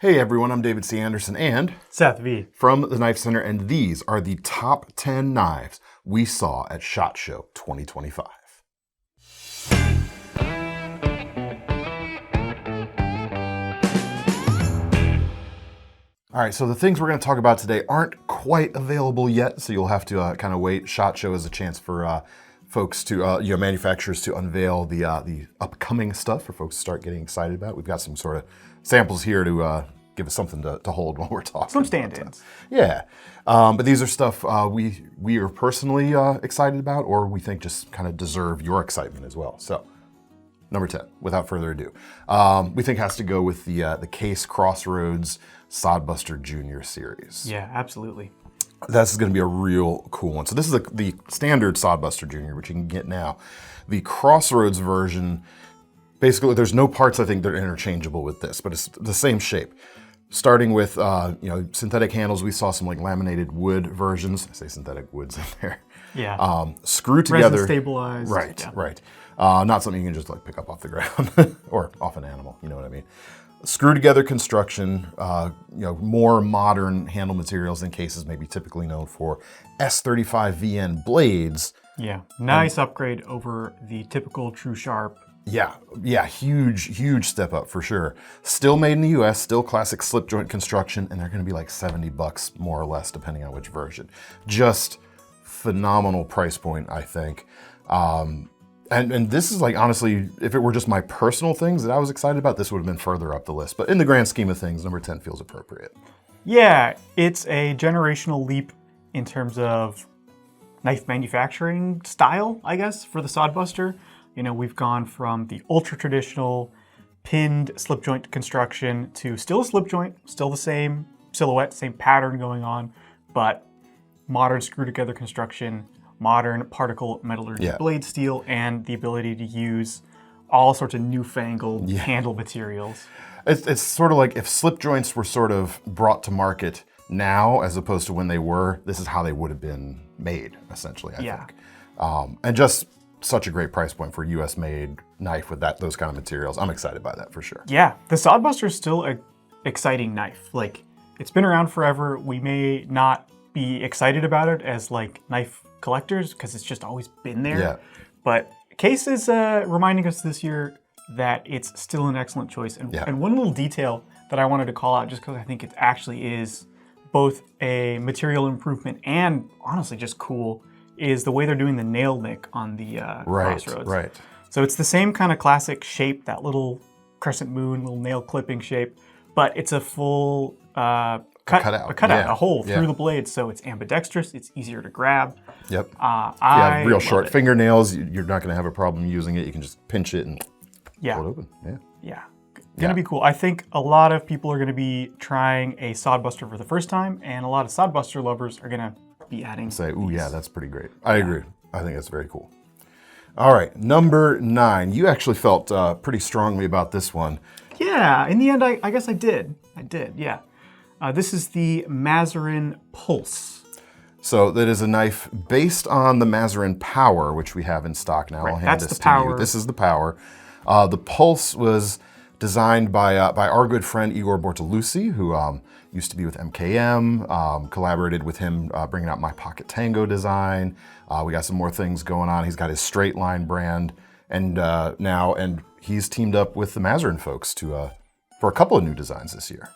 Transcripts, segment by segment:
Hey everyone, I'm David C. Anderson and Seth V. from the KnifeCenter, and these are the top 10 knives we saw at SHOT Show 2025. All right, so the things we're going to talk about today aren't quite available yet, so you'll have to kind of wait. SHOT Show is a chance for folks to, manufacturers to unveil the upcoming stuff for folks to start getting excited about. We've got some sort of samples here to give us something to hold while we're talking. Some stand-ins. Yeah, but these are stuff we are personally excited about, or we think just kind of deserve your excitement as well. So, number 10, without further ado, we think has to go with the Case Crossroads Sodbuster Junior series. Yeah, absolutely. This is going to be a real cool one. So this is the standard Sodbuster Junior, which you can get now. The Crossroads version, basically, there's no parts I think that are interchangeable with this, but it's the same shape. Starting with synthetic handles, we saw some like laminated wood versions. I say synthetic woods in there. Yeah. Screwed together. Resin stabilized. Right, yeah. right. Not something you can just like pick up off the ground or off an animal. You know what I mean? Screw together construction. More modern handle materials than Cases maybe typically known for. S35 VN blades. Yeah. Nice upgrade over the typical True Sharp. Yeah, huge step up for sure. Still made in the US, still classic slip joint construction, and they're gonna be like $70 more or less, depending on which version. Just phenomenal price point, I think. And this is like, honestly, if it were just my personal things that I was excited about, this would have been further up the list. But in the grand scheme of things, number 10 feels appropriate. Yeah, it's a generational leap in terms of knife manufacturing style, I guess, for the Sodbuster. You know, we've gone from the ultra traditional pinned slip joint construction to still a slip joint, still the same silhouette, same pattern going on, but modern screw together construction, modern particle metallurgy blade steel, and the ability to use all sorts of newfangled handle materials. It's sort of like if slip joints were sort of brought to market now as opposed to when they were, this is how they would have been made, essentially, I think. And just such a great price point for a US made knife with those kind of materials. I'm excited by that for sure. Yeah, the Sodbuster is still an exciting knife. Like, it's been around forever. We may not be excited about it as like knife collectors because it's just always been there. Yeah. But Case is reminding us this year that it's still an excellent choice. And one little detail that I wanted to call out, just because I think it actually is both a material improvement and honestly just cool, is the way they're doing the nail nick on the Crossroads. Right. So it's the same kind of classic shape, that little crescent moon, little nail clipping shape, but it's a full cutout, a hole through the blade, so it's ambidextrous, it's easier to grab. Yep. If you have real short fingernails, you're not going to have a problem using it. You can just pinch it and pull it open. Yeah. Gonna be cool. I think a lot of people are going to be trying a Sodbuster for the first time, and a lot of Sodbuster lovers are going to be adding. Say, ooh, yeah, that's pretty great. I agree. I think that's very cool. All right, number 9. You actually felt pretty strongly about this one. Yeah, in the end, I guess I did. Yeah. This is the Maserin Pulse. So that is a knife based on the Maserin Power, which we have in stock now. I'll hand this to you. This is the Power. The Pulse was designed by our good friend Igor Bortolussi, who used to be with MKM, collaborated with him bringing out My Pocket Tango design. We got some more things going on. He's got his Straight Line brand and he's teamed up with the Maserin folks for a couple of new designs this year.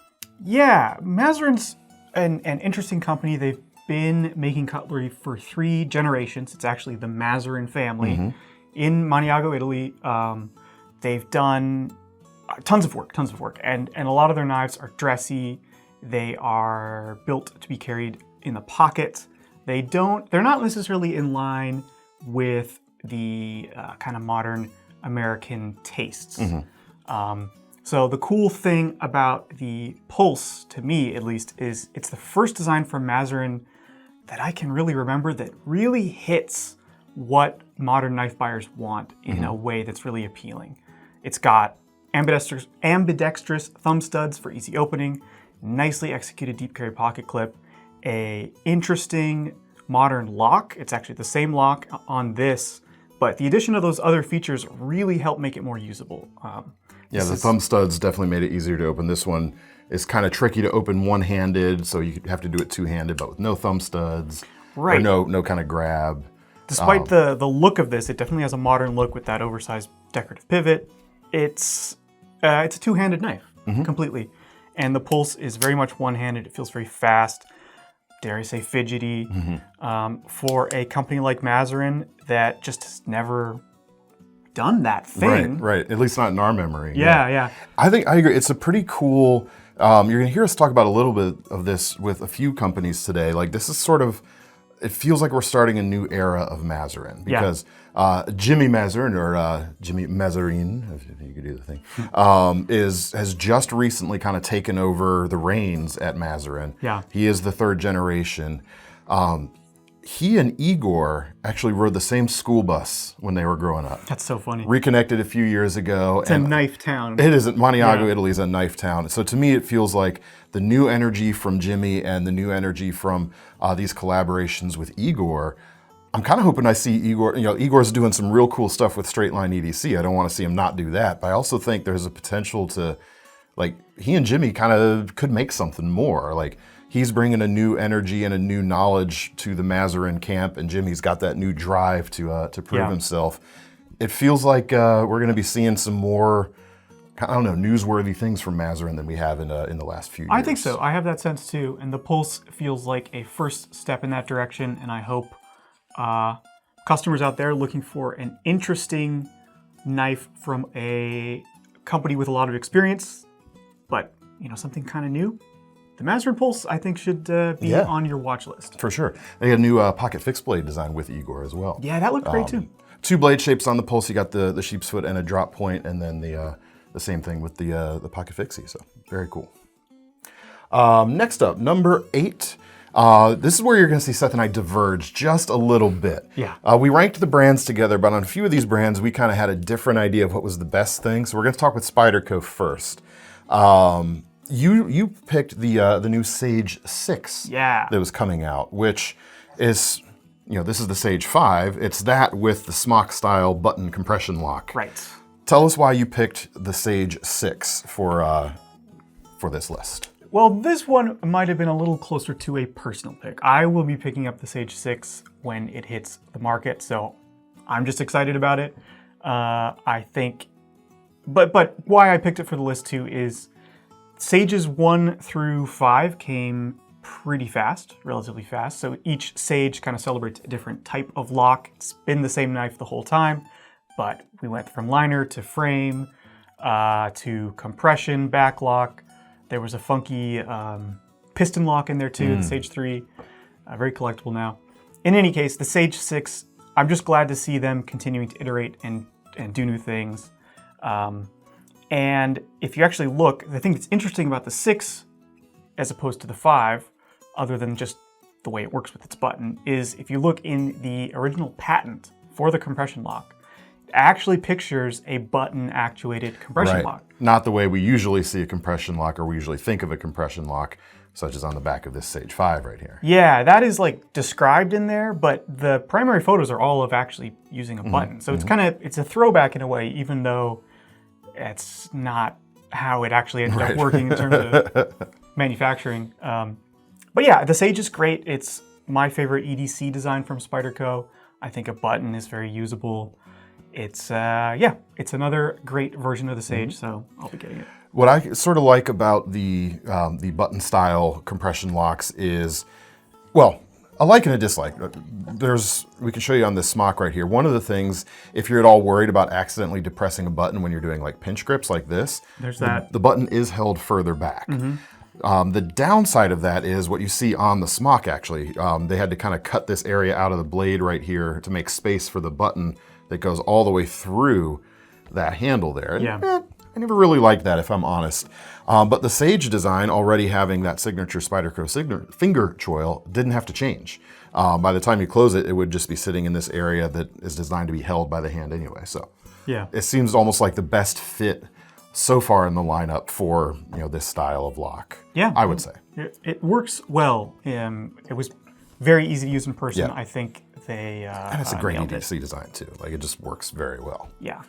Yeah, Maserin's an interesting company. They've been making cutlery for 3 generations. It's actually the Maserin family in Maniago, Italy. They've done tons of work, and a lot of their knives are dressy. They are built to be carried in the pocket. They're not necessarily in line with the kind of modern American tastes. So the cool thing about the Pulse, to me at least, is it's the first design from Maserin that I can really remember that really hits what modern knife buyers want in a way that's really appealing. It's got ambidextrous thumb studs for easy opening, nicely executed deep carry pocket clip, a interesting modern lock. It's actually the same lock on this, but the addition of those other features really help make it more usable. Yeah, the thumb studs definitely made it easier to open. This one is kind of tricky to open one-handed, so you have to do it two-handed, but with no thumb studs, right? Or no kind of grab. Despite the look of this, it definitely has a modern look with that oversized decorative pivot. It's a two-handed knife, completely. And the pulse is very much one-handed. It feels very fast, dare I say fidgety. For a company like Maserin that just has never done that thing. Right. At least not in our memory. Yeah. I agree. It's a pretty cool, you're going to hear us talk about a little bit of this with a few companies today. Like this is sort of, it feels like we're starting a new era of Maserin because Jimmy Maserin, or Jimmy Maserin, if you could do the thing, has just recently kind of taken over the reins at Maserin. Yeah. He is the third generation. He and Igor actually rode the same school bus when they were growing up. That's so funny. Reconnected a few years ago. It's a knife town. It isn't. Maniago, Italy is a knife town. So to me, it feels like the new energy from Jimmy and the new energy from these collaborations with Igor. I'm kind of hoping I see Igor. Igor's doing some real cool stuff with straight line EDC. I don't want to see him not do that. But I also think there's a potential to, like, he and Jimmy kind of could make something more. Like, he's bringing a new energy and a new knowledge to the Maserin camp, and Jimmy's got that new drive to prove himself. It feels like we're going to be seeing some more, I don't know, newsworthy things from Maserin than we have in the last few years. I think so. I have that sense too, and the Pulse feels like a first step in that direction, and I hope customers out there looking for an interesting knife from a company with a lot of experience, but something kind of new. The Maserin Pulse, I think, should be on your watch list. For sure. They had a new pocket fixed blade design with Igor as well. Yeah, that looked great too. Two blade shapes on the Pulse. You got the sheep's foot and a drop point, and then the same thing with the pocket fixie. So very cool. Next up, number 8. This is where you're going to see Seth and I diverge just a little bit. Yeah. We ranked the brands together, but on a few of these brands, we kind of had a different idea of what was the best thing. So we're going to talk with Spyderco first. You picked the new Sage 6 that was coming out, which is, this is the Sage 5. It's that with the smock style button compression lock. Right. Tell us why you picked the Sage 6 for this list. Well, this one might have been a little closer to a personal pick. I will be picking up the Sage 6 when it hits the market, so I'm just excited about it. I think, but why I picked it for the list too is Sages 1 through 5 came pretty fast, relatively fast. So each Sage kind of celebrates a different type of lock. It's been the same knife the whole time, but we went from liner to frame to compression, back lock. There was a funky piston lock in there too, the Sage 3, very collectible now. In any case, the Sage 6, I'm just glad to see them continuing to iterate and do new things. And if you actually look, the thing that's interesting about the 6 as opposed to the 5, other than just the way it works with its button, is if you look in the original patent for the compression lock, it actually pictures a button-actuated compression lock. Not the way we usually see a compression lock or we usually think of a compression lock, such as on the back of this Sage 5 right here. Yeah, that is like described in there, but the primary photos are all of actually using a button. So it's a throwback in a way, even though it's not how it actually ended up working in terms of manufacturing. But yeah, the Sage is great. It's my favorite EDC design from Spyderco. I think a button is very usable. It's another great version of the Sage, so I'll be getting it. What I sort of like about the button style compression locks is, well, a like and a dislike. We can show you on this smock right here. One of the things, if you're at all worried about accidentally depressing a button when you're doing like pinch grips like this, the button is held further back. The downside of that is what you see on the smock actually. They had to kind of cut this area out of the blade right here to make space for the button that goes all the way through that handle there. I never really liked that, if I'm honest. But the Sage design, already having that signature Spyderco finger choil, didn't have to change. By the time you close it, it would just be sitting in this area that is designed to be held by the hand anyway. So it seems almost like the best fit so far in the lineup for this style of lock. I would say. It works well. It was very easy to use in person. I think they and it's a great EDC design too. Like it just works very well. Yeah.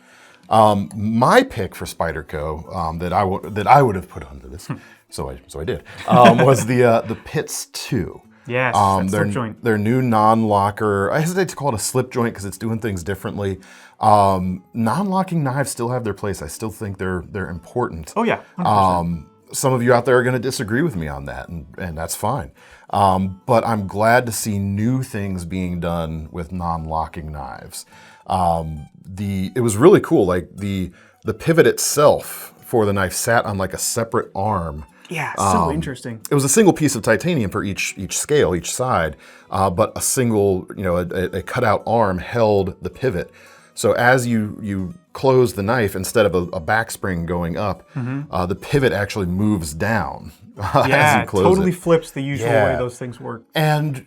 My pick for Spyderco that I would have put onto this so I did, was the PITS 2. Yes, slip joint. Their new non-locker, I hesitate to call it a slip joint because it's doing things differently. Non-locking knives still have their place. I still think they're important. Oh yeah, 100%. Some of you out there are going to disagree with me on that, and that's fine. But I'm glad to see new things being done with non-locking knives. It was really cool. Like the pivot itself for the knife sat on like a separate arm. Yeah, so interesting. It was a single piece of titanium for each scale, each side, but a single, a cutout arm held the pivot. So as you close the knife, instead of a back spring going up, the pivot actually moves down as you close it. Totally flips the usual way those things work. And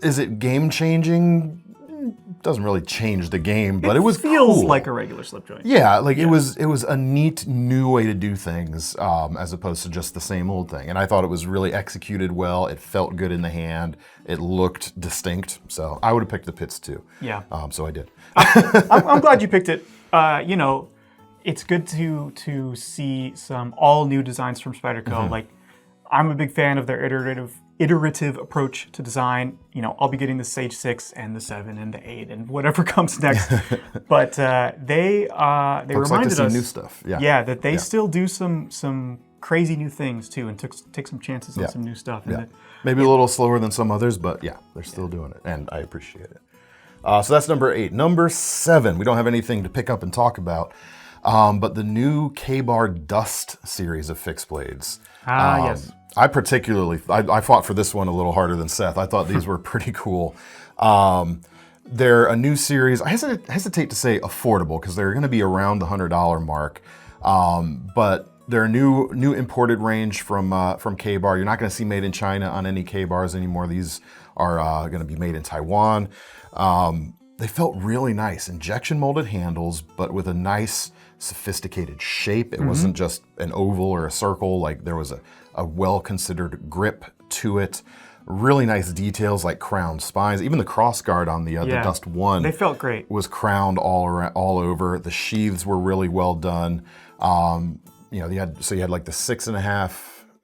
is it game changing? Doesn't really change the game, but it was feels cool. like a regular slip joint. Yeah, like it was a neat new way to do things, as opposed to just the same old thing. And I thought it was really executed well. It felt good in the hand. It looked distinct. So I would have picked the PITS too. Yeah. So I did. I'm glad you picked it. It's good to see some all new designs from Spyderco. Like, I'm a big fan of their iterative approach to design. I'll be getting the Sage 6 and the 7 and the 8 and whatever comes next. But they reminded us new stuff. Yeah, that they still do some crazy new things too, and take some chances on some new stuff. Yeah. Maybe a little slower than some others, but yeah, they're still doing it, and I appreciate it. So that's number 8. Number 7, we don't have anything to pick up and talk about, but the new K-Bar Dust series of fixed blades. Yes. I fought for this one a little harder than Seth. I thought these were pretty cool. They're a new series. I hesitate to say affordable because they're going to be around the $100 mark. But they're a new imported range from K-Bar. You're not going to see made in China on any K-Bars anymore. These are going to be made in Taiwan. They felt really nice. Injection molded handles, but with a nice sophisticated shape. It wasn't just an oval or a circle. Like, there was a well-considered grip to it. Really nice details like crowned spines. Even the cross guard on the Dust 1. They felt great. Was crowned all over. The sheaths were really well done. You had like the 6.5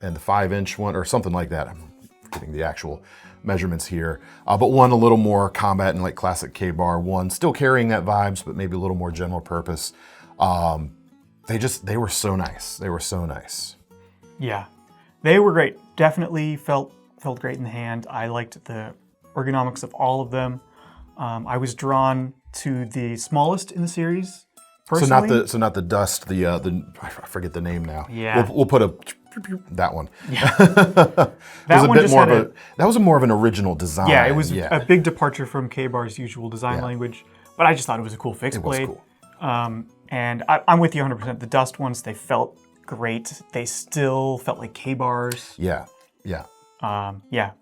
and the 5-inch one or something like that. I'm forgetting the actual measurements here. But one a little more combat and like classic K-Bar. One still carrying that vibes, but maybe a little more general purpose. They were so nice. They were so nice. Yeah, they were great. Definitely felt great in the hand. I liked the ergonomics of all of them. I was drawn to the smallest in the series. Personally. So not the Dust. I forget the name now. Yeah, we'll put that one. Yeah, that was more of an original design. Yeah, it was a big departure from K-Bar's usual design language. But I just thought it was a cool fixed blade. Was cool. And I'm with you 100%. The Dust ones, they felt great. They still felt like K-Bars. Yeah.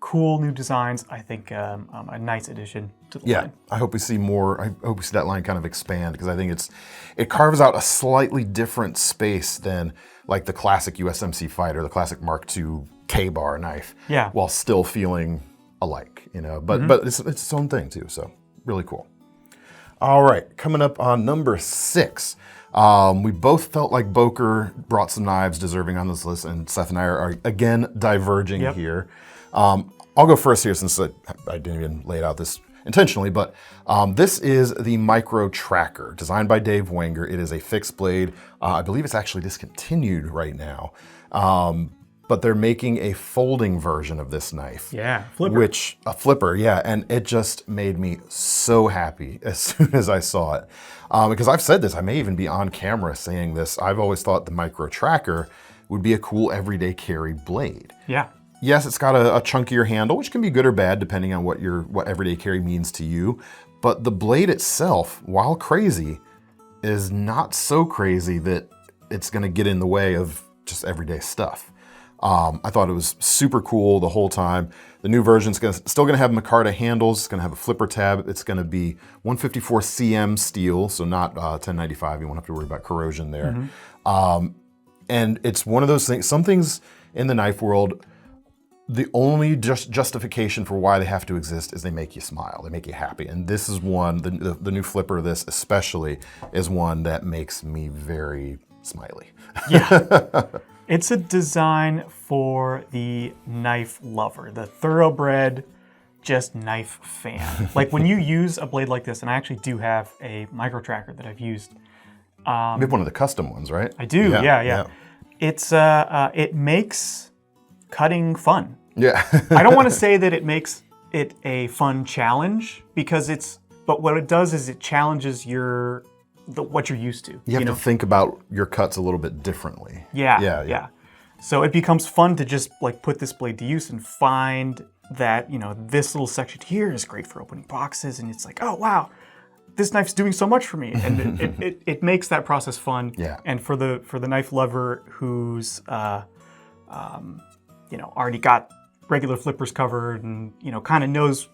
Cool new designs. I think a nice addition to the line. I hope we see more. I hope we see that line kind of expand, because I think it carves out a slightly different space than like the classic USMC Fighter, the classic Mark II K-Bar knife. Yeah. While still feeling alike, But it's its own thing too. So really cool. All right, coming up on number 6. We both felt like Boker brought some knives deserving on this list, and Seth and I are again diverging here. I'll go first here since I didn't even lay it out this intentionally, but this is the Micro Tracker, designed by Dave Wenger. It is a fixed blade. I believe it's actually discontinued right now, but they're making a folding version of this knife. Yeah, flipper. A flipper, and it just made me so happy as soon as I saw it. Because I've said this, I may even be on camera saying this, I've always thought the Micro Tracker would be a cool everyday carry blade. Yeah. Yes, it's got a chunkier handle, which can be good or bad depending on what everyday carry means to you. But the blade itself, while crazy, is not so crazy that it's going to get in the way of just everyday stuff. I thought it was super cool the whole time. The new version's still going to have micarta handles. It's going to have a flipper tab. It's going to be 154 cm steel, so not 1095. You won't have to worry about corrosion there. And it's one of those things. Some things in the knife world, the only justification for why they have to exist is they make you smile. They make you happy. And this is one. The new flipper of this especially is one that makes me very smiley. Yeah. It's a design for the knife lover, the thoroughbred, just knife fan. Like when you use a blade like this, and I actually do have a micro tracker that I've used. You have one of the custom ones, right? I do, yeah. It's it makes cutting fun. Yeah. I don't want to say that it makes it a fun challenge but what it does is it challenges what you're used to. You have to think about your cuts a little bit differently. Yeah. So it becomes fun to just like put this blade to use and find that, this little section here is great for opening boxes, and it's like, oh wow, this knife's doing so much for me, and it makes that process fun. Yeah. And for the knife lover who's already got regular flippers covered and kind of knows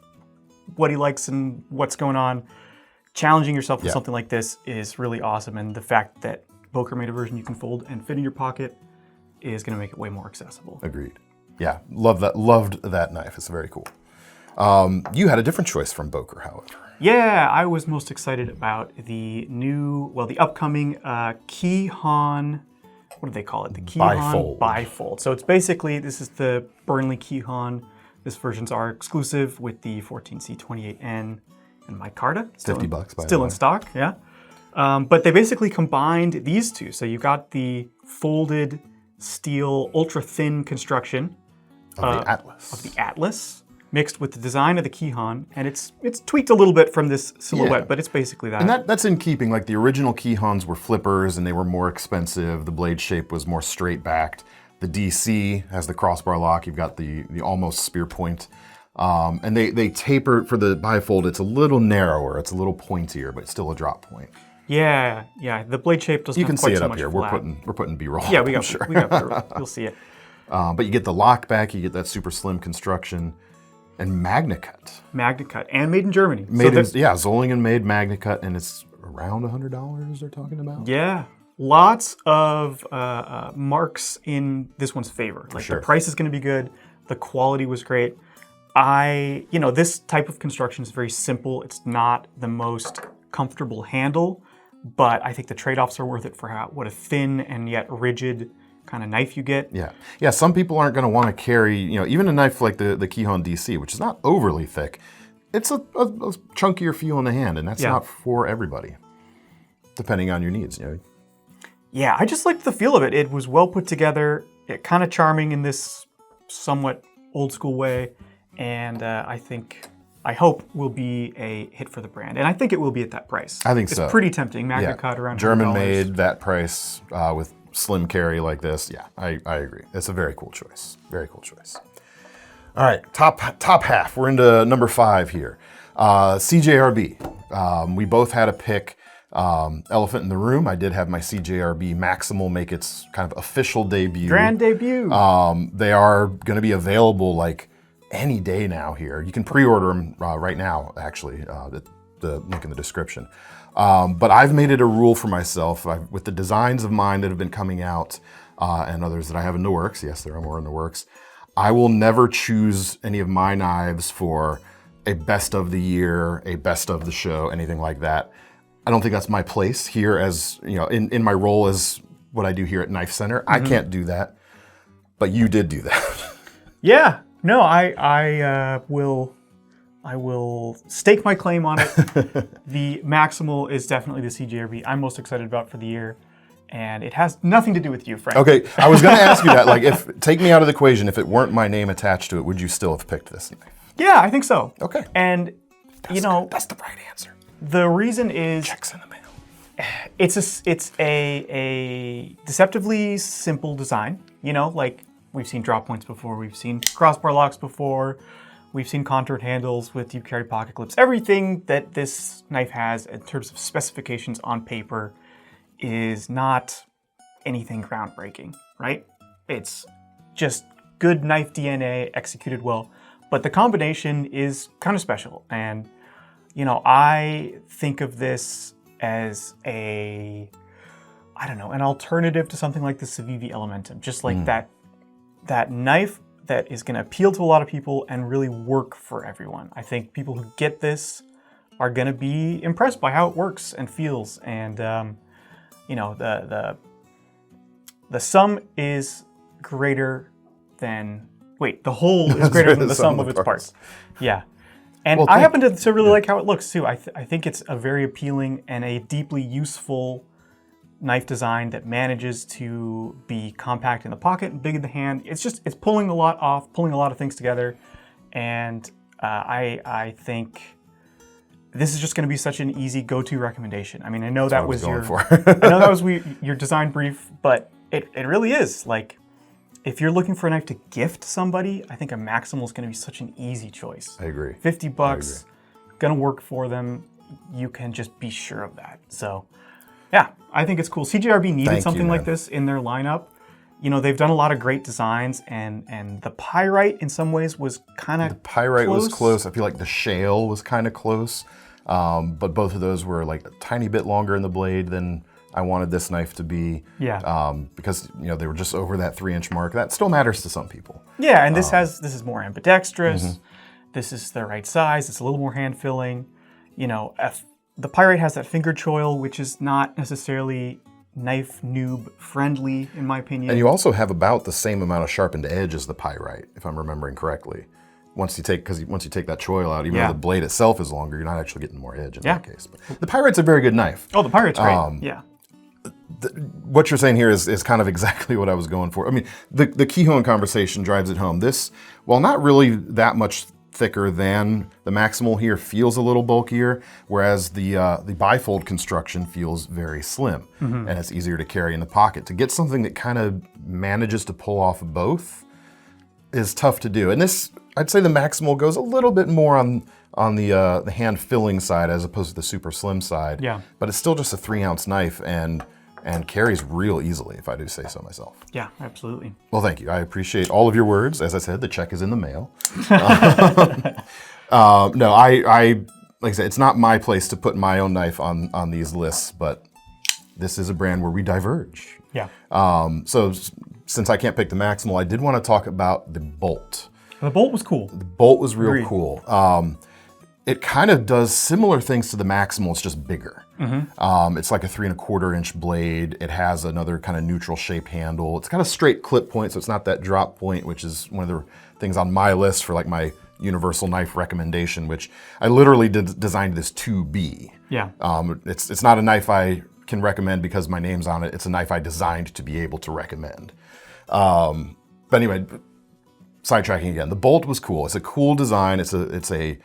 what he likes and what's going on, challenging yourself with something like this is really awesome. And the fact that Boker made a version you can fold and fit in your pocket is going to make it way more accessible. Agreed. Yeah, loved that knife. It's very cool. You had a different choice from Boker, however. Yeah, I was most excited about the upcoming Kihon, what do they call it? The Kihon Bifold. So it's basically, this is the Burnley Kihon. This version's our exclusive with the 14C28N and micarta. $50 Still in stock, yeah. But they basically combined these two. So you got the folded steel ultra thin construction of the Atlas mixed with the design of the Kihon, and it's tweaked a little bit from this silhouette, but it's basically that. And that's in keeping. Like the original Kihons were flippers and they were more expensive. The blade shape was more straight backed. The DC has the crossbar lock. You've got the almost spear point. And they taper for the bifold. It's a little narrower. It's a little pointier, but still a drop point. Yeah. The blade shape doesn't. You can have quite see it so up much here. flat. We're putting B-roll. Yeah, we got B-roll. You'll see it. But you get the lock back. You get that super slim construction, and MagnaCut. MagnaCut and made in Germany. Zolingen made MagnaCut, and it's around $100. They're talking about. Yeah. Lots of marks in this one's favor. Like the price is going to be good. The quality was great. This type of construction is very simple. It's not the most comfortable handle, but I think the trade-offs are worth it for what a thin and yet rigid kind of knife you get. Yeah. Some people aren't going to want to carry, even a knife like the Kihon DC, which is not overly thick. It's a chunkier feel in the hand, and that's not for everybody, depending on your needs. Yeah, I just liked the feel of it. It was well put together, kind of charming in this somewhat old school way, and I hope will be a hit for the brand. And I think it will be at that price. I think so. It's pretty tempting. MagnaCut around $100. German made, that price with slim carry like this. Yeah, I agree. It's a very cool choice. Very cool choice. All right, top half. We're into number 5 here. CJRB. We both had a pick. Elephant in the room. I did have my CJRB Maximal make its kind of official debut. Grand debut. They are going to be available like any day now here. You can pre-order them right now, actually, the link in the description. But I've made it a rule for myself with the designs of mine that have been coming out and others that I have in the works. Yes, there are more in the works. I will never choose any of my knives for a best of the year, a best of the show, anything like that. I don't think that's my place here as, in my role as what I do here at KnifeCenter. I can't do that, but you did do that. Yeah, no, I will stake my claim on it. The Maximal is definitely the CJRB I'm most excited about for the year, and it has nothing to do with you, Frank. Okay, I was going to ask you that. Like, take me out of the equation. If it weren't my name attached to it, would you still have picked this knife? Yeah, I think so. Okay. And, that's the right answer. The reason is checks in the mail. It's a deceptively simple design. Like we've seen drop points before, we've seen crossbar locks before, we've seen contoured handles with deep carry pocket clips. Everything that this knife has in terms of specifications on paper is not anything groundbreaking, right? It's just good knife DNA executed well, but the combination is kind of special. And I think of this as an alternative to something like the Civivi Elementum, just like that knife that is going to appeal to a lot of people and really work for everyone. I think people who get this are going to be impressed by how it works and feels. And the sum is greater than, the whole is greater than the sum of its parts. Yeah. And I happen to really like how it looks too. I think it's a very appealing and a deeply useful knife design that manages to be compact in the pocket and big in the hand. It's pulling a lot off, pulling a lot of things together. And I think this is just going to be such an easy go-to recommendation. I mean, I know that was your design brief, but it really is. Like, if you're looking for a knife to gift somebody, I think a Maximal is going to be such an easy choice. I agree. $50, going to work for them. You can just be sure of that. So, yeah, I think it's cool. CJRB needed something like this in their lineup. You know, they've done a lot of great designs, and the Pyrite in some ways was kind of Pyrite was close. I feel like the Shale was kind of close, but both of those were like a tiny bit longer in the blade than I wanted this knife to be. Yeah. Because they were just over that 3-inch mark. That still matters to some people. Yeah, and this is more ambidextrous. This is the right size. It's a little more hand filling. You know, the Pyrite has that finger choil, which is not necessarily knife noob friendly, in my opinion. And you also have about the same amount of sharpened edge as the Pyrite, if I'm remembering correctly. Once you take that choil out, even though the blade itself is longer, you're not actually getting more edge in that case. But the Pyrite's a very good knife. Oh, the Pyrite's great. Yeah. What you're saying here is kind of exactly what I was going for. I mean, the Kihon conversation drives it home. This, while not really that much thicker than the Maximal here, feels a little bulkier, whereas the Bifold construction feels very slim, and it's easier to carry in the pocket. To get something that kind of manages to pull off both is tough to do. And this, I'd say the Maximal goes a little bit more on the hand filling side as opposed to the super slim side. Yeah. But it's still just a 3-ounce knife and carries real easily, if I do say so myself. Yeah, absolutely. Well, thank you. I appreciate all of your words. As I said, the check is in the mail. No, I like I said, it's not my place to put my own knife on these lists, but this is a brand where we diverge. Yeah. So since I can't pick the Maximal, I did want to talk about the Bolt. The Bolt was cool. The Bolt was real cool. It kind of does similar things to the Maximal, it's just bigger. It's like a 3¼ inch blade. It has another kind of neutral shaped handle. It's got a straight clip point, so it's not that drop point, which is one of the things on my list for like my universal knife recommendation, which I literally designed this to be. Yeah. It's not a knife I can recommend because my name's on it. It's a knife I designed to be able to recommend. But anyway, sidetracking again, the Bolt was cool. It's a cool design. It's a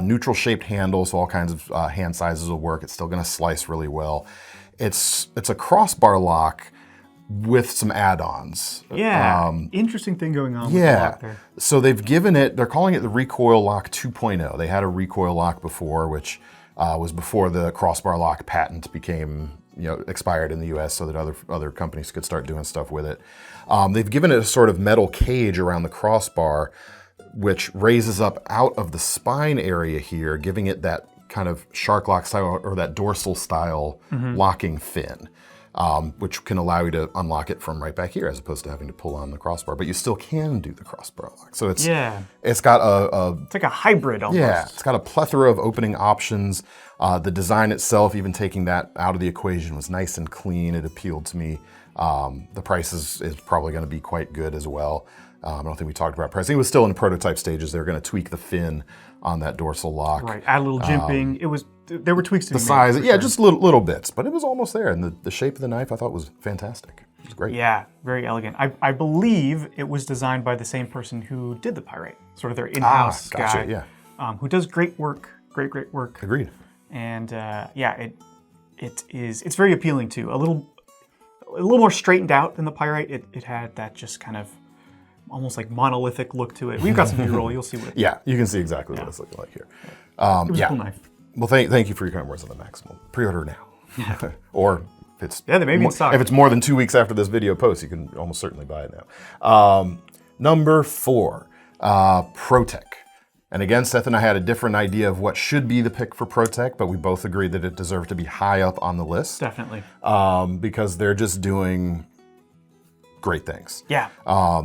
neutral shaped handle, so all kinds of hand sizes will work. It's still going to slice really well. It's a crossbar lock with some add-ons. Yeah, interesting thing going on with the lock there. So they're calling it the Recoil Lock 2.0. They had a recoil lock before, which was before the crossbar lock patent became expired in the US so that other companies could start doing stuff with it. They've given it a sort of metal cage around the crossbar, which raises up out of the spine area here, giving it that kind of shark lock style or that dorsal style locking fin, which can allow you to unlock it from right back here as opposed to having to pull on the crossbar. But you still can do the crossbar lock. So it's got it's like a hybrid almost. Yeah, it's got a plethora of opening options. The design itself, even taking that out of the equation, was nice and clean. It appealed to me. The price is probably going to be quite good as well. I don't think we talked about pricing. It was still in the prototype stages. They were going to tweak the fin on that dorsal lock. Right, add a little jimping. There were tweaks to the size. Yeah, just little bits, but it was almost there. And the shape of the knife I thought was fantastic. It was great. Yeah, very elegant. I believe it was designed by the same person who did the Pyrite, sort of their in-house guy. Yeah. Who does great work, great work. Agreed. And it's very appealing too. A little more straightened out than the Pyrite. It had that just kind of almost like monolithic look to it. We've got some B-roll. You'll see what it is. Yeah, you can see exactly what it's looking like here. It was a cool knife. Well, thank you for your kind words on the Maximal. Pre-order now. Or if it's they may be in stock. If it's more than 2 weeks after this video posts, you can almost certainly buy it now. Number 4, ProTech. And again, Seth and I had a different idea of what should be the pick for ProTech, but we both agreed that it deserved to be high up on the list. Definitely. Because they're just doing great things. Yeah.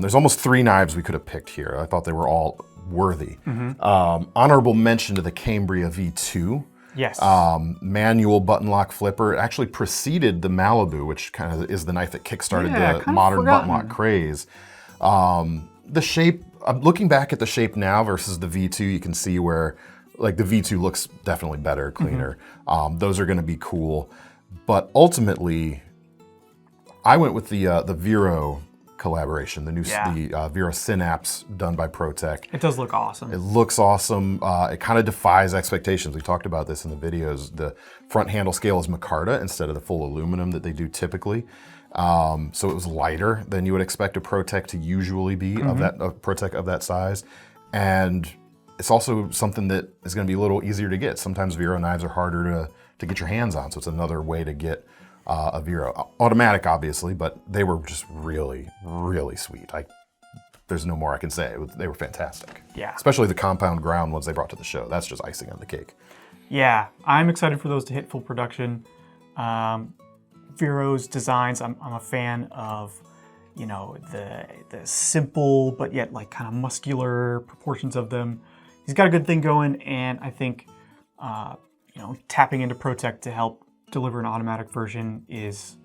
There's almost 3 knives we could have picked here. I thought they were all worthy. Honorable mention to the Cambria V2. Yes. Manual button lock flipper. It actually preceded the Malibu, which kind of is the knife that kickstarted the modern button lock craze. The shape, looking back at the shape now versus the V2, you can see where like the V2 looks definitely better, cleaner. Those are going to be cool. But ultimately, I went with the Vero collaboration, the new Vero Synapse done by ProTech. It does look awesome. It looks awesome. It kind of defies expectations. We talked about this in the videos. The front handle scale is micarta instead of the full aluminum that they do typically. So it was lighter than you would expect a ProTech to usually be of that ProTech of that size, and it's also something that is going to be a little easier to get. Sometimes Vero knives are harder to get your hands on, so it's another way to get a Vero. Automatic, obviously, but they were just really, really sweet. There's no more I can say. They were fantastic. Yeah. Especially the compound ground ones they brought to the show. That's just icing on the cake. Yeah, I'm excited for those to hit full production. Vero's designs, I'm a fan of, you know, the simple but yet like kind of muscular proportions of them. He's got a good thing going, and I think, you know, tapping into ProTech to help deliver an automatic version is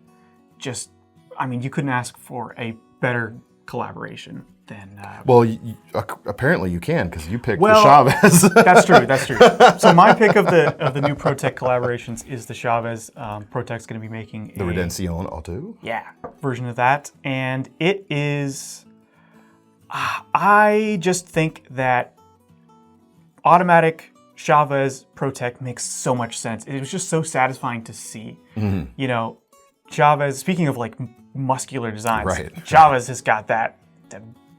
just, I mean, you couldn't ask for a better collaboration than... well, apparently you can, because you picked the Chaves. That's true, that's true. So my pick of the new ProTech collaborations is the Chaves. ProTech's going to be making the Redencion Auto? Yeah, version of that. And it is... I just think that automatic Chaves ProTech makes so much sense. It was just so satisfying to see. You know, Chaves, speaking of like muscular designs, Chaves has got that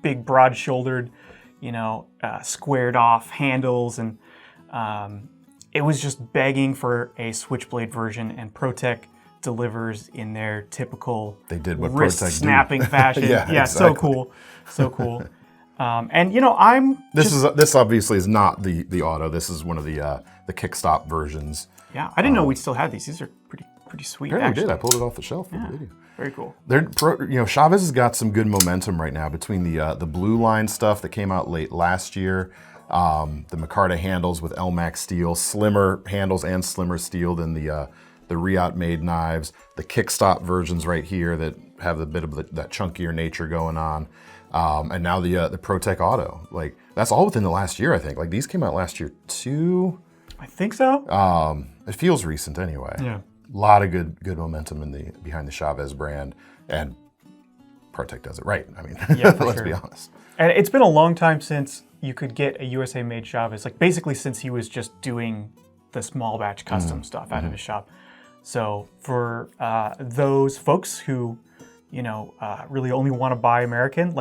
big broad-shouldered, you know, squared off handles, and it was just begging for a switchblade version, and ProTech delivers in their typical wrist snapping fashion. Yeah, exactly. So cool, so cool. And you know, this obviously is not the auto. This is one of the kickstop versions. Yeah, I didn't know we still had these. These are pretty sweet. Apparently we did. I pulled it off the shelf for the video. Very cool. You know, Chaves has got some good momentum right now between the blue line stuff that came out late last year, the micarta handles with LMAX steel, slimmer handles and slimmer steel than the Riot made knives, the kickstop versions right here that have a bit of that chunkier nature going on. And now the ProTech Auto, like that's all within the last year, I think. Like these came out last year too. I think so. It feels recent anyway. Yeah. A lot of good momentum behind the Chaves brand, and ProTech does it right. I mean, let's be honest. And it's been a long time since you could get a USA made Chaves, like basically since he was just doing the small batch custom stuff out of his shop. So for those folks who, you know, really only want to buy American,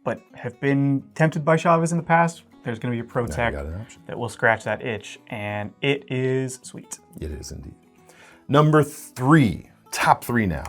but have been tempted by Chaves in the past, there's going to be a ProTech that will scratch that itch, and it is sweet. It is indeed. Number 3, top 3 now,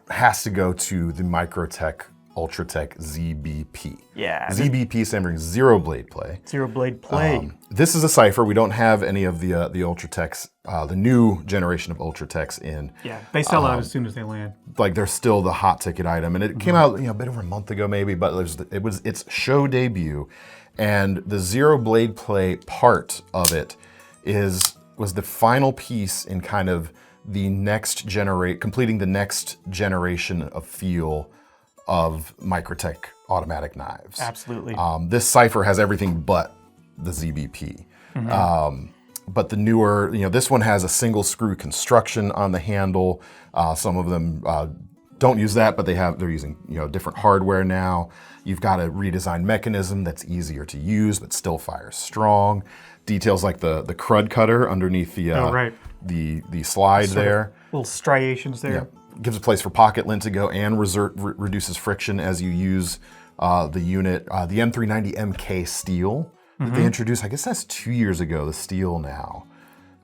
has to go to the Microtech Ultratech ZBP. Yeah. ZBP stands for Zero Blade Play. Zero Blade Play. This is a cipher. We don't have any of the Ultratechs, the new generation of Ultratechs in. Yeah, they sell out as soon as they land. Like they're still the hot ticket item, and it came out a bit over a month ago maybe, but it was its show debut, and the Zero Blade Play part of it was the final piece in kind of the completing the next generation of feel of Microtech automatic knives. Absolutely. This cipher has everything but the ZBP. But the newer, this one has a single screw construction on the handle. Some of them don't use that, but they're using different hardware now. You've got a redesigned mechanism that's easier to use, but still fires strong. Details like the crud cutter underneath the slide there. Little striations there. Yeah. Gives a place for pocket lint to go and reduces friction as you use the unit. The M390 MK steel that they introduced, I guess that's 2 years ago, the steel now.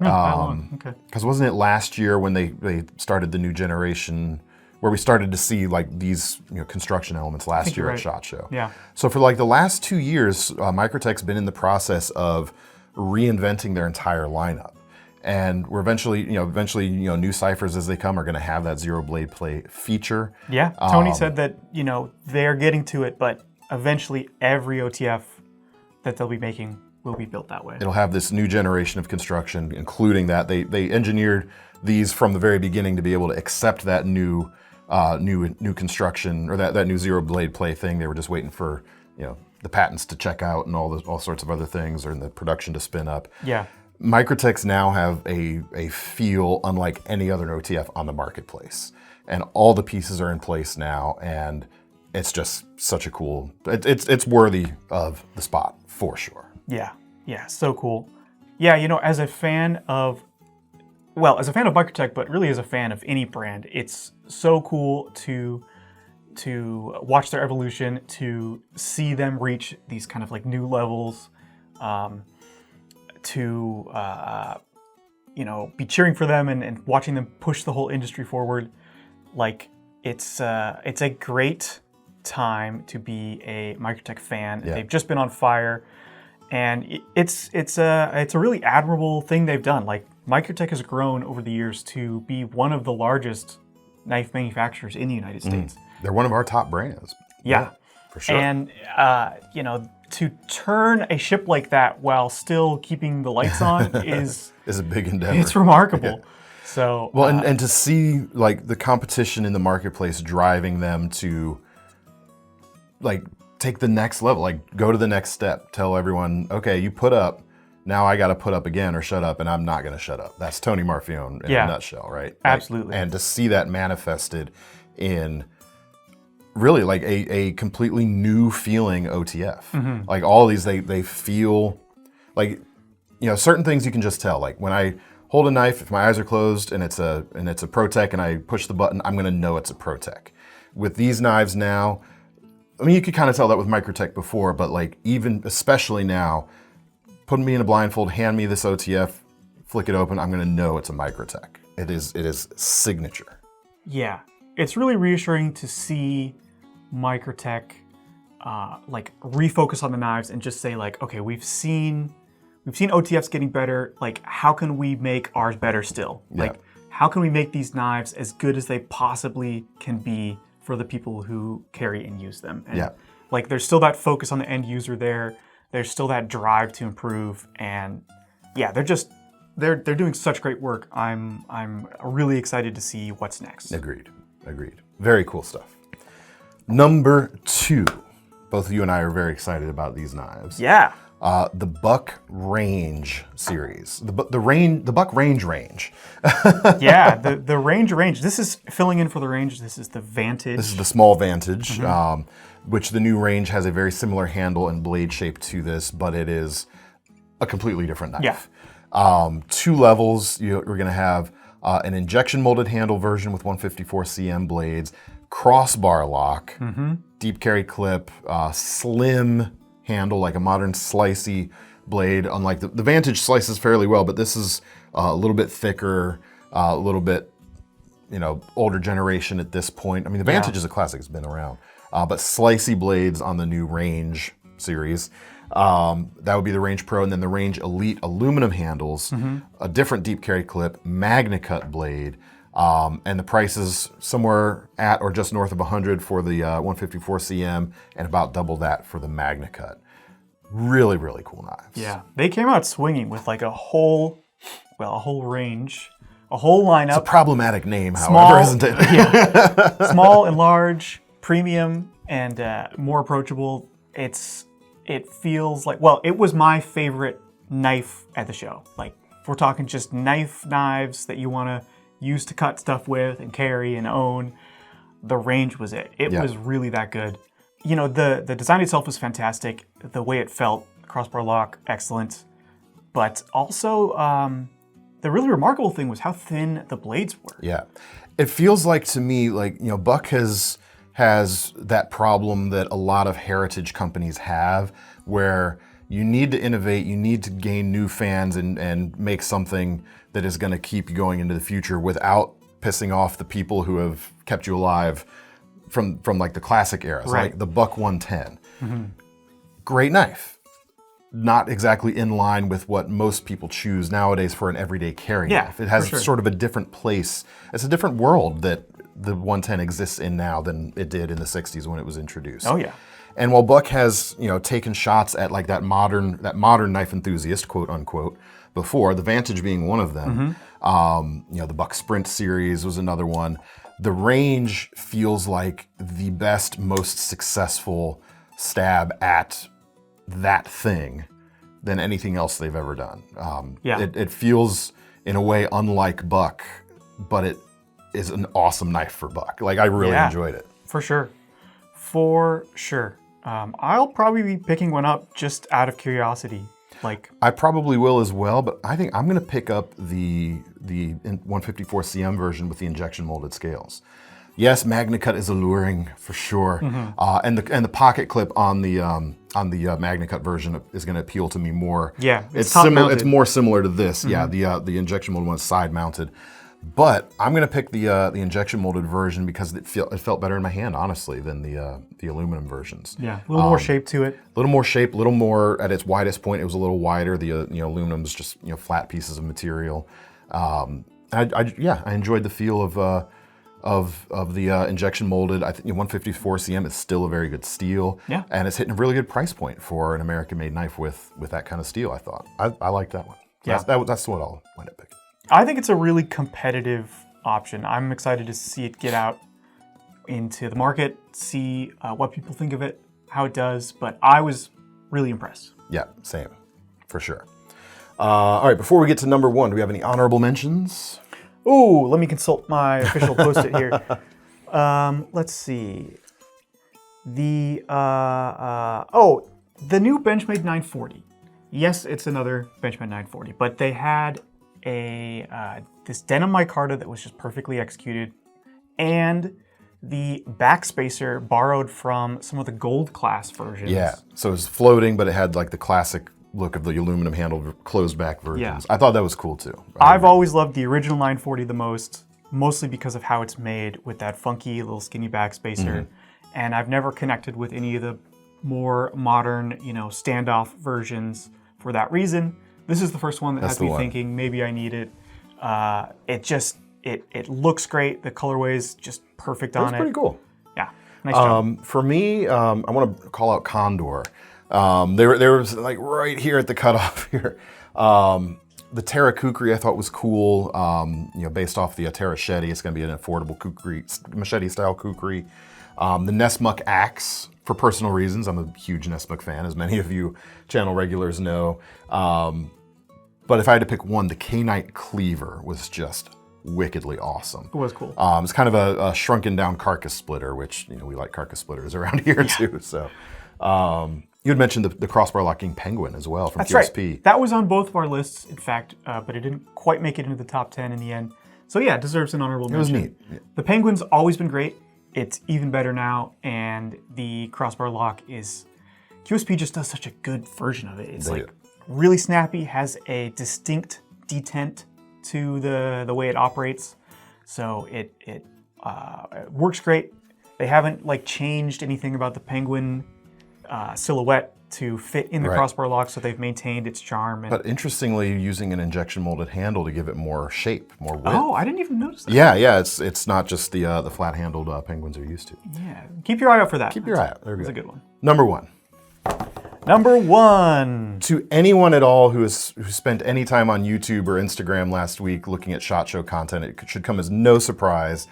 Okay. Because wasn't it last year when they started the new generation, where we started to see like these construction elements last year at SHOT Show. Yeah. So for like the last 2 years, Microtech's been in the process of reinventing their entire lineup, and we're eventually new ciphers as they come are going to have that Zero Blade Play feature. Yeah. Tony said that they're getting to it, but eventually every OTF that they'll be making will be built that way. It'll have this new generation of construction, including that. They engineered these from the very beginning to be able to accept that new construction, or that new zero blade play thing. They were just waiting for, you know, the patents to check out and all sorts of other things, or in the production to spin up. Yeah. Microtechs now have a feel unlike any other OTF on the marketplace. And all the pieces are in place now, and it's just such a cool, it's worthy of the spot, for sure. Yeah, so cool. Yeah, you know, as a fan of Microtech, but really as a fan of any brand, it's so cool to watch their evolution, to see them reach these kind of like new levels, you know, be cheering for them and watching them push the whole industry forward. Like, it's a great time to be a Microtech fan. Yeah. They've just been on fire, and it's a really admirable thing they've done. Like, Microtech has grown over the years to be one of the largest knife manufacturers in the United States. They're one of our top brands. Yeah, for sure. And you know, to turn a ship like that while still keeping the lights on is a big endeavor. It's remarkable. Yeah. So well, and to see like the competition in the marketplace driving them to like take the next level, like go to the next step, tell everyone, okay, you put up, now I got to put up again or shut up, and I'm not going to shut up. That's Tony Marfione in a nutshell, right? Absolutely. And to see that manifested in really like a completely new feeling OTF. Mm-hmm. Like all of these, they feel like, you know, certain things you can just tell. Like when I hold a knife, if my eyes are closed and it's a ProTech and I push the button, I'm going to know it's a ProTech. With these knives now, I mean, you could kind of tell that with Microtech before, but like even especially now, put me in a blindfold, hand me this OTF, flick it open, I'm going to know it's a Microtech. It is signature. Yeah, it's really reassuring to see Microtech like refocus on the knives and just say like, okay, we've seen OTFs getting better. Like, how can we make ours better still? Yeah. Like, how can we make these knives as good as they possibly can be for the people who carry and use them? And like, there's still that focus on the end user there. There's still that drive to improve, and yeah, they're doing such great work. I'm really excited to see what's next. Agreed. Very cool stuff. Number 2. Both of you and I are very excited about these knives. Yeah. The Buck Range series. The Buck Range. Yeah, the Range. This is filling in for the Range. This is the Vantage. This is the small Vantage, which the new Range has a very similar handle and blade shape to this, but it is a completely different knife. Yeah. 2 levels. We're going to have an injection molded handle version with 154 cm blades, crossbar lock, deep carry clip, slim handle, like a modern slicey blade. Unlike the Vantage slices fairly well, but this is a little bit thicker, a little bit, you know, older generation at this point. I mean, the Vantage is a classic; it's been around, but slicey blades on the new Range series. That would be the Range Pro, and then the Range Elite aluminum handles, a different deep carry clip, MagnaCut blade. And the price is somewhere at or just north of 100 for the 154 cm and about double that for the MagnaCut. Really, really cool knives. Yeah, they came out swinging with like a whole range, a whole lineup. It's a problematic name, however, isn't it? Yeah. Small and large, premium, and more approachable. It feels like, well, it was my favorite knife at the show. Like, if we're talking just knives that you want to use to cut stuff with and carry and own, the Range was it. It was really that good. You know, the design itself was fantastic. The way it felt, crossbar lock, excellent. But also, the really remarkable thing was how thin the blades were. Yeah. It feels like to me, like, you know, Buck has that problem that a lot of heritage companies have, where you need to innovate, you need to gain new fans and make something that is going to keep you going into the future without pissing off the people who have kept you alive from like the classic eras, like the Buck 110. Great knife. Not exactly in line with what most people choose nowadays for an everyday carry knife. It has sort of a different place. It's a different world that the 110 exists in now than it did in the 60s when it was introduced. Oh yeah. And while Buck has, taken shots at like that modern knife enthusiast, quote unquote, before, the Vantage being one of them, the Buck Sprint series was another one. The range feels like the best, most successful stab at that thing than anything else they've ever done. It feels in a way unlike Buck, but it is an awesome knife for Buck. Like, I really enjoyed it. For sure. I'll probably be picking one up just out of curiosity. I probably will as well, but I think I'm going to pick up the 154 CM version with the injection molded scales. Yes, MagnaCut is alluring for sure, and the pocket clip on the MagnaCut version is going to appeal to me more. Yeah, it's similar. It's more similar to this. Yeah, the injection molded one is side mounted. But I'm going to pick the injection molded version because it felt better in my hand, honestly, than the aluminum versions. Yeah, a little more shape to it. A little more shape, a little more at its widest point. It was a little wider. The aluminum's just flat pieces of material. I enjoyed the feel of the injection molded. I think 154 CM is still a very good steel. Yeah, and it's hitting a really good price point for an American made knife with that kind of steel. I thought I liked that one. So yeah, that's what I'll wind up picking. I think it's a really competitive option. I'm excited to see it get out into the market, see what people think of it, how it does, but I was really impressed. Yeah, same, for sure. All right, before we get to number 1, do we have any honorable mentions? Ooh, let me consult my official post-it here. Let's see. The new Benchmade 940. Yes, it's another Benchmade 940, but they had this denim micarta that was just perfectly executed, and the backspacer borrowed from some of the gold class versions. Yeah, so it was floating, but it had like the classic look of the aluminum handled closed back versions. Yeah. I thought that was cool too. I've always loved the original 940 the most, mostly because of how it's made with that funky little skinny backspacer, and I've never connected with any of the more modern, standoff versions for that reason. This is the first one that has me thinking maybe I need it. It looks great. The colorway is just perfect on it. It's pretty cool. Yeah, nice job. For me, I want to call out Condor. They were like right here at the cutoff here. The Terra Kukri I thought was cool. Based off the Terra Shetty, it's going to be an affordable kukri, machete style kukri. The Nesmuk axe. For personal reasons, I'm a huge Nesmuk fan, as many of you channel regulars know. But if I had to pick one, the K-Knight Cleaver was just wickedly awesome. It was cool. It's kind of a shrunken down carcass splitter, which we like carcass splitters around here too. So you had mentioned the crossbar locking penguin as well from That's QSP. Right. That was on both of our lists, in fact, but it didn't quite make it into the top 10 in the end. So yeah, it deserves an honorable mention. It was neat. Yeah. The penguin's always been great. It's even better now, and the crossbar lock is... QSP just does such a good version of it. It's really snappy, has a distinct detent to the way it operates, so it works great. They haven't changed anything about the penguin silhouette to fit in the crossbar lock, so they've maintained its charm. But interestingly, using an injection molded handle to give it more shape, more width. Oh, I didn't even notice that. Yeah, it's not just the flat handled penguins are used to. Yeah, keep your eye out for that. Keep your eye out. There we go. That's a good one. Number 1. Number 1. To anyone at all who spent any time on YouTube or Instagram last week looking at SHOT Show content, it should come as no surprise.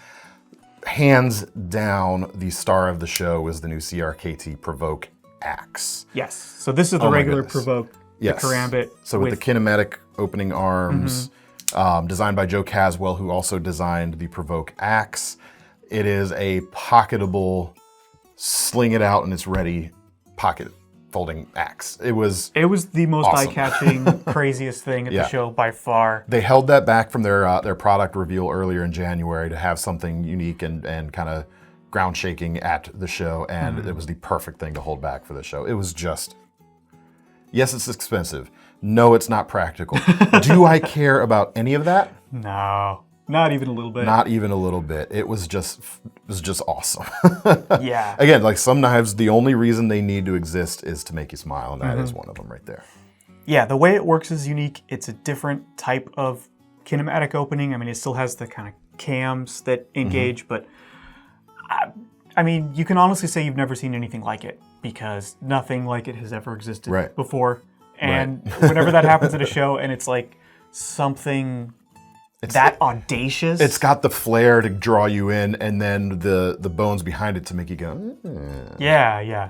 Hands down, the star of the show was the new CRKT Provoke X. Yes. So this is the regular Provoke, the Karambit. So with the kinematic opening arms, designed by Joe Caswell, who also designed the Provoke X. It is a pocketable, sling it out and it's ready pocket folding axe. It was the most awesome. Eye-catching, craziest thing at the show by far. They held that back from their product reveal earlier in January to have something unique and kind of ground shaking at the show, and it was the perfect thing to hold back for the show. It was just, yes, it's expensive. No, it's not practical. Do I care about any of that? No, not even a little bit. Not even a little bit. It was just awesome. Yeah. Again, some knives, the only reason they need to exist is to make you smile, and that is one of them right there. Yeah, the way it works is unique. It's a different type of kinematic opening. I mean, it still has the kind of cams that engage, but I mean, you can honestly say you've never seen anything like it. because nothing like it has ever existed Right. before. And whenever that happens at a show and it's like something audacious. It's got the flair to draw you in, and then the bones behind it to make you go, Yeah.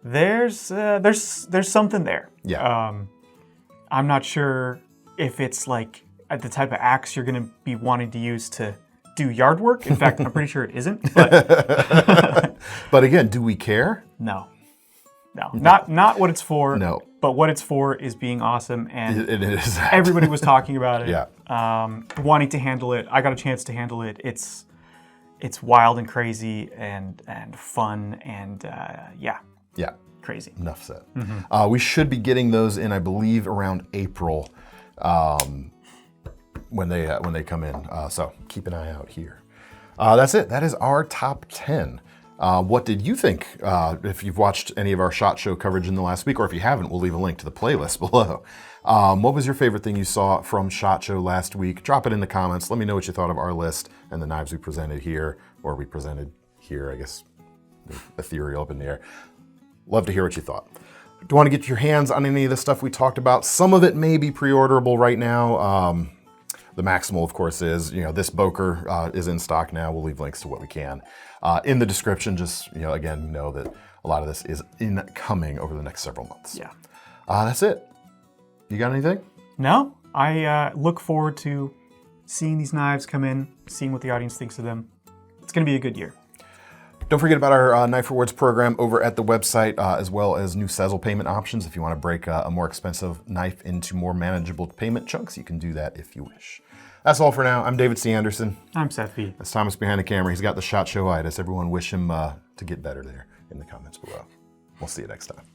There's something there. Yeah. I'm not sure if it's like the type of axe you're going to be wanting to use to do yard work. In fact, I'm pretty sure it isn't. But, but again, do we care? No. Not what it's for. No. But what it's for is being awesome, and It is. everybody was talking about it. Yeah. Wanting to handle it. I got a chance to handle it. It's wild and crazy and fun and Yeah. crazy. Enough said. We should be getting those in, I believe, around April when they come in. So keep an eye out here. That's it. That is our top 10. What did you think? If you've watched any of our SHOT Show coverage in the last week, or if you haven't, we'll leave a link to the playlist below. What was your favorite thing you saw from SHOT Show last week? Drop it in the comments. Let me know what you thought of our list and the knives we presented here, or we presented here, I guess, ethereal up in the air. Love to hear what you thought. Do you want to get your hands on any of the stuff we talked about? Some of it may be pre-orderable right now. The Maximal, of course, is. This Boker is in stock now. We'll leave links to what we can in the description. Just, again, know that a lot of this is incoming over the next several months. Yeah. That's it. You got anything? No. I look forward to seeing these knives come in, seeing what the audience thinks of them. It's going to be a good year. Don't forget about our Knife Rewards program over at the website, as well as new sezzle payment options. If you want to break a more expensive knife into more manageable payment chunks, you can do that if you wish. That's all for now. I'm David C. Anderson. I'm Seth V. That's Thomas behind the camera. He's got the SHOT Show-itis. Everyone wish him to get better there in the comments below. We'll see you next time.